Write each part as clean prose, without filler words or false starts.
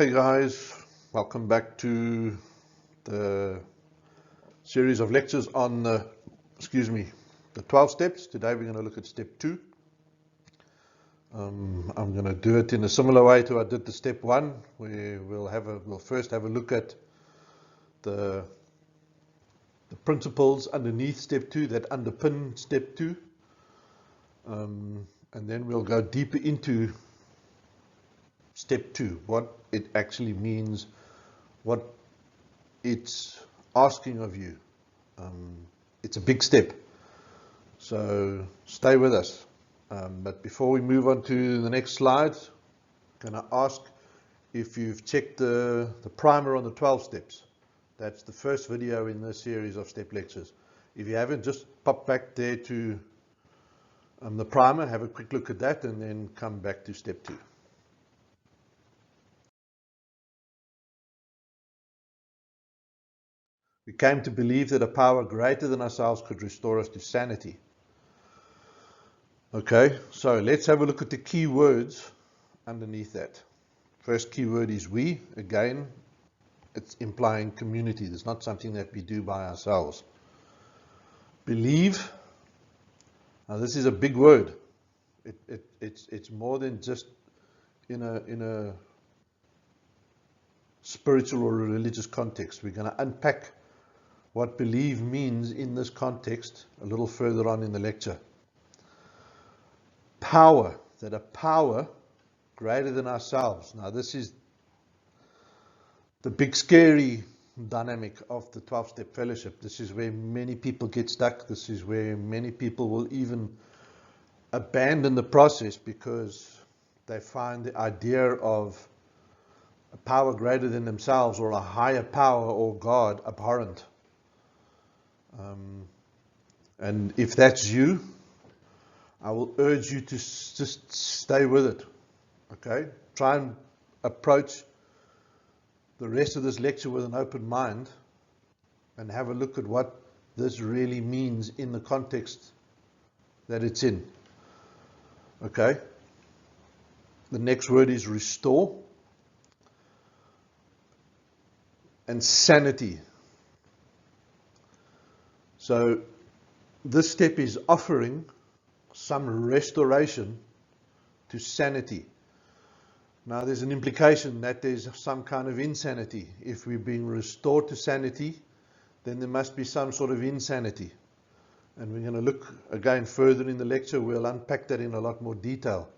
Hey guys, welcome back to the series of lectures on the 12 steps. Today we're going to look at step 2. I'm going to do it in a similar way to I did the step 1, where we'll first have a look at the principles underneath step 2 that underpin step 2, and then we'll go deeper into step 2, what it actually means, what it's asking of you. It's a big step, so stay with us. But before we move on to the next slide, I'm going to ask if you've checked the primer on the 12 steps. That's the first video in this series of step lectures. If you haven't, just pop back there to the primer, have a quick look at that, and then come back to step 2. We came to believe that a power greater than ourselves could restore us to sanity. Okay, so let's have a look at the key words underneath that. First key word is we. Again, it's implying community. It's not something that we do by ourselves. Believe. Now this is a big word. It's more than just in a spiritual or religious context. We're going to unpack what believe means in this context a little further on in the lecture. Power, that a power greater than ourselves. Now this is the big scary dynamic of the 12-step fellowship. This is where many people get stuck. This is where many people will even abandon the process because they find the idea of a power greater than themselves or a higher power or God abhorrent. And if that's you, I will urge you to just stay with it. Okay? Try and approach the rest of this lecture with an open mind and have a look at what this really means in the context that it's in. Okay? The next word is restore and sanity. So this step is offering some restoration to sanity. Now there's an implication that there's some kind of insanity. If we're being restored to sanity, then there must be some sort of insanity. And we're going to look again further in the lecture. We'll unpack that in a lot more detail.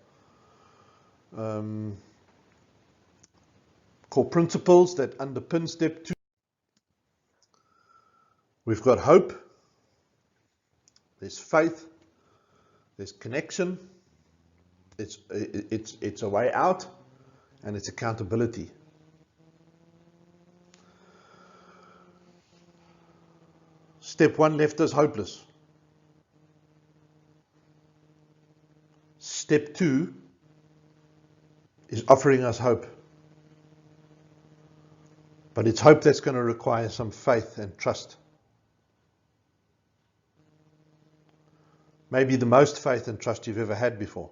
Core principles that underpin step 2. We've got hope. There's faith. There's connection. It's a way out, and it's accountability. Step 1 left us hopeless. Step 2 is offering us hope. But it's hope that's going to require some faith and trust. Maybe the most faith and trust you've ever had before.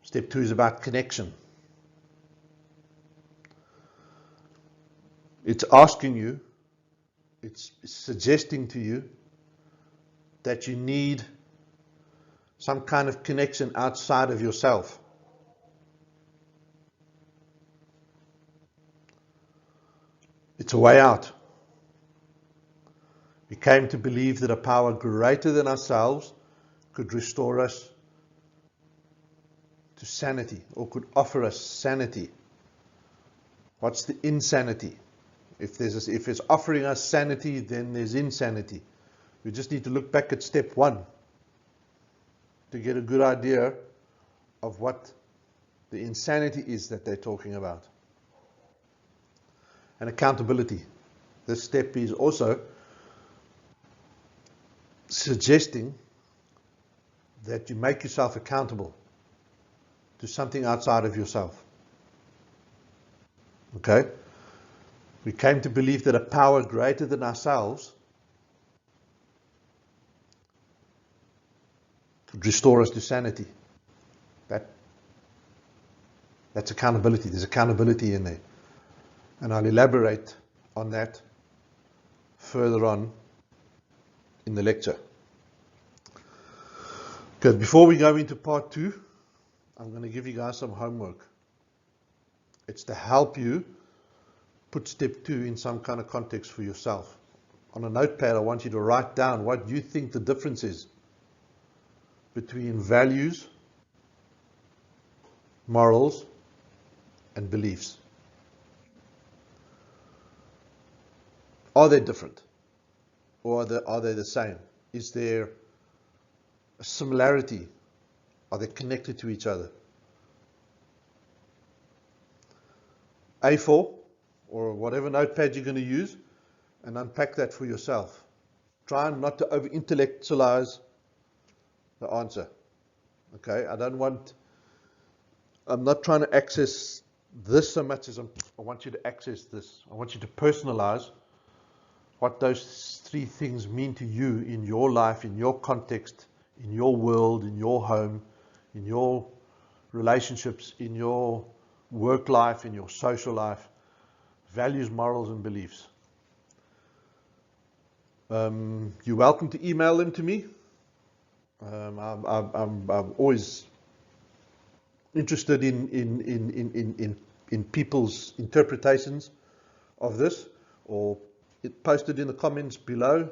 Step 2 is about connection. It's asking you, it's suggesting to you that you need some kind of connection outside of yourself. It's a way out. We came to believe that a power greater than ourselves could restore us to sanity, or could offer us sanity. What's the insanity? If it's offering us sanity, then there's insanity. We just need to look back at step 1 to get a good idea of what the insanity is that they're talking about. And accountability. This step is also suggesting that you make yourself accountable to something outside of yourself. Okay? We came to believe that a power greater than ourselves could restore us to sanity. That That's accountability. There's accountability in there. And I'll elaborate on that further on in the lecture. Good. Before we go into part 2, I'm going to give you guys some homework. It's to help you put step 2 in some kind of context for yourself. On a notepad, I want you to write down what you think the difference is between values, morals, and beliefs. Are they different? Or are they the same? Is there a similarity? Are they connected to each other? A4 or whatever notepad you're going to use, and unpack that for yourself. Try not to over-intellectualize the answer. Okay, I'm not trying to access this so much as I want you to access this. I want you to personalize what those 3 things mean to you in your life, in your context, in your world, in your home, in your relationships, in your work life, in your social life. Values, morals, and beliefs. You're welcome to email them to me. I'm always interested in people's interpretations of this, or post it in the comments below.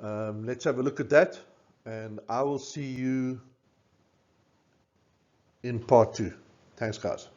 Let's have a look at that, and I will see you in part 2. Thanks, guys.